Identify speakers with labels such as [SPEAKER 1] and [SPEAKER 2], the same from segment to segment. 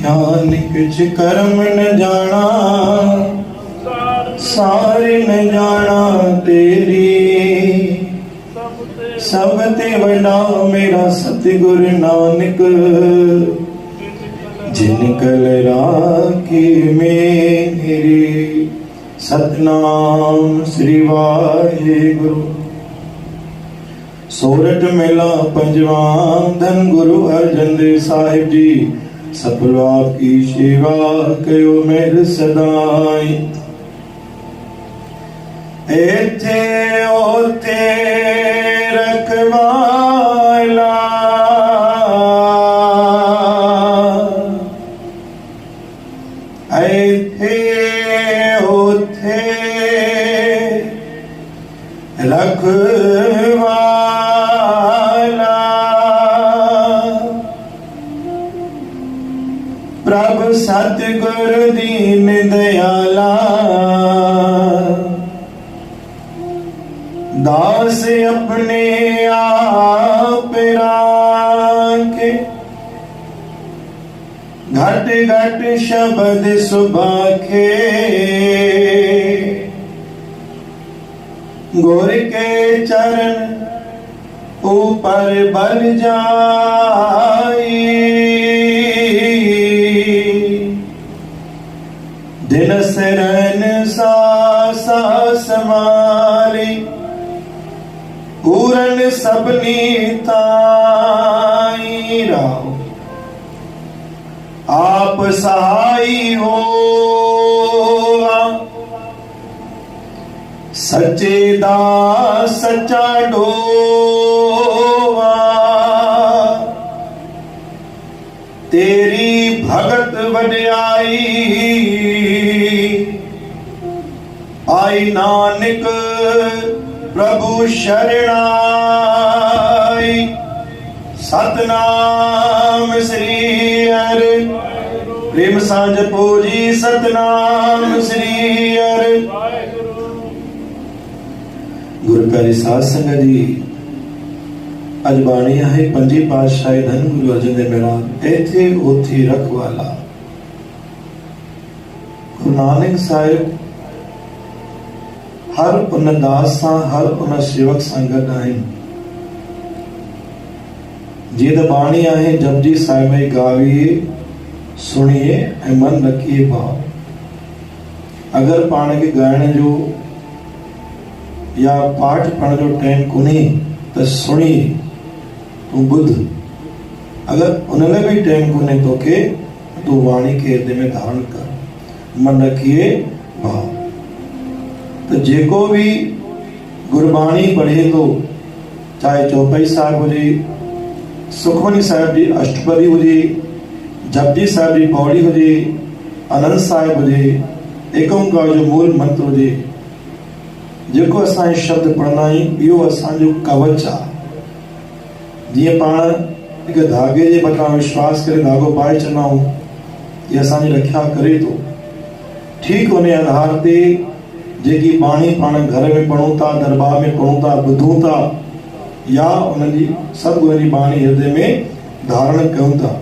[SPEAKER 1] नानक कर्म न जाना, सारे न जाना तेरी। सब ते वड़ा मेरा सतगुर नानक, जिन कल राखी मेरी। सतनाम श्री वाहेगुरु। सोरठ मेला पंजवा, धन गुरु अर्जन देव साहिब जी। सफल आपकी सेवा कयो मेर सदाई। एथे ओथे रखवाला, एथे ओथे रखवाला। प्रभु सतगुरु दीन दयाला, दास अपने आप राखे। घट घट शब्द सुभाखे, गुर के चरण ऊपर बल जाई। दिन सरन सा समारी, पूरन सबनी ताई। राव आप सहाई हो, सच्चे दास सच्चा डोवा। तेरी भगत वड्याई, आई नानक प्रभु शरणाई। सतनाम श्री हरि, प्रेम सांझ पूजी। सतनाम श्री हरि। गुरु प्यारी साध संगत जी, अज बाणी है पंजी पातशाही धन गुरु अर्जन देव महाराज। एथे ओथे रखवाला। गुरु नानक साहिब हर उन दास सां, हर उन सेवक सां गॾु आहिनि। जीअं त बाणी आहे जपजी साहिब जी गावीए, सुणिए ऐं मन रखिए भाव। अगर पाण खे ॻाइण जो या पाठ पढ़ण जो टाइम कोन्हे त सुणी तूं ॿुध। अगर उन लाइ बि टाइम कोन्हे तोखे, तूं वाणी खे हृदय में धारण कर, मन रखिए भाव। तो जेको भी गुरबाणी पढ़े तो, चाहे चौपाई साहिब हुजे, सुखमनी साहिब जी अष्टपदी हुजे, जपजी साहिब जी पौड़ी हुजे, आनंद साहिब हुजे, एक ओंकार जो मूल मंत्र हुजे, जेको असां शब्द पढ़ंदा आहियूं इहो असांजो कवच आहे। जीअं पाण हिकु धागे जे मथां विश्वास करे धागो पाए छॾंदा आहियूं, इहा असांजी रक्षा करे थो। ठीक उन आधार ते जेकी बाणी पाण घर में पढ़ूं था, दरबार में पढ़ूं था, ॿुधूं था, या उनजी सतगुरु जी बाणी हृदय में धारण कयूं था,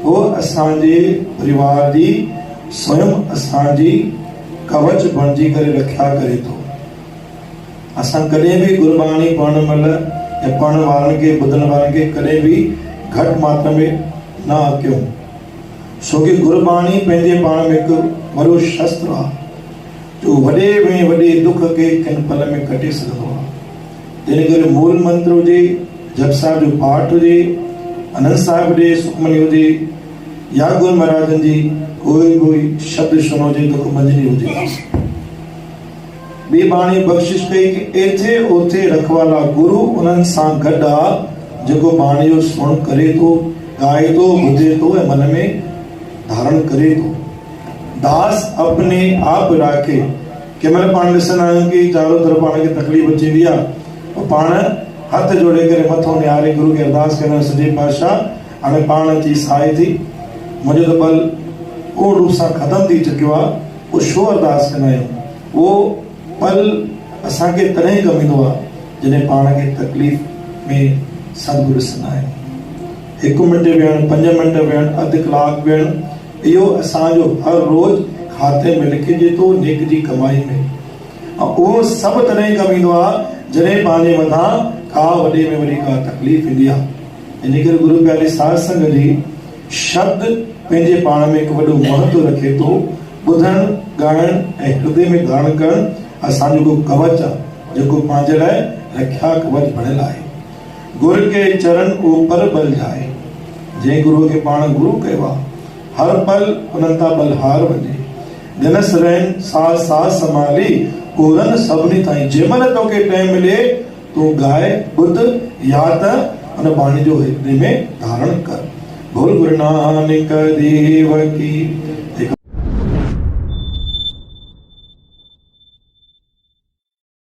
[SPEAKER 1] उहो असांजे परिवार जी स्वयं असांजी कवच बणिजी करे रक्षा करे थो। असां कॾहिं बि गुरबाणी पढ़ण महिल या पढ़ण वारनि खे, ॿुधण वारनि खे कॾहिं बि घटि मात्रा में न अकियूं, छोकी गुरबाणी पंहिंजे पाण में हिकु वॾो शस्त्र आहे जो वॾे में वॾे दुख खे किन पल में कटे सघंदो आहे। तंहिं करे मूल मंत्र हुजे, जप साहिब जो पाठ हुजे, आनंद साहिब हुजे, सुखमनी हुजे, या गुरु महाराजनि जी कोई शब्द सुनो हुजे, दुख मंजनी हुजे। ॿी बाणी बख़्शिश कई कि एथे ओथे रखवाला गुरु उन्हनि सां गॾु आहे जेको बाणी जो सुण करे थो, ॻाए थो, ॿुधे थो ऐं मन में धारण करे थो। दास अपने आप राखे। कंहिंमहिल पाण ॾिसंदा आहियूं कि चारों तरफ़ पाण खे तकलीफ़ अची वेंदी आहे, पाण हथ जोड़े करे मथो निहारे गुरु खे अरदास कंदा आहियूं, सॼे पातशाह हाणे पाण अची सहाय थी, मुंहिंजो त बल पूर्ण रूप सां ख़तमु थी चुकियो आहे। उहो छो अरदास कंदा आहियूं? उहो पल असांखे तॾहिं कमु ईंदो आहे जॾहिं पाण खे तकलीफ़ में सतगुरु ॾिसंदा आहियूं। 1 मिंट वेहण, 5 मिंट वेहण, अधु कलाक वेहण, इहो असांजो हर रोज़ खाते में लिखिजे थो नेक जी कमाई में। उहो सभु तॾहिं कमु ईंदो आहे जॾहिं पंहिंजे मथां का वॾे में वॾी का तकलीफ़ ईंदी आहे। इन करे गुरु प्यारे साध संगत जी शब्द पंहिंजे पाण में हिकु वॾो महत्व रखे थो। ॿुधण, ॻाइण ऐं हृदय में धारण करण असांजो को कवच आहे जेको पंहिंजे लाइ रक्षा कवच बणियल आहे। गुर के चरण ऊपर बल जाए, जंहिं गुरुअ खे पाण गुरु कयो आहे, हर पल उन्हनि तां बलहार वञे। दिनस रहन साथ साथ संभाली कोरन सभिनी ताईं। जंहिंमहिल तोखे टाइम मिले तूं ॻाए, ॿुध, याद उन बाणी जो हृदय में धारण कर। बोल गुरु नानक देव की।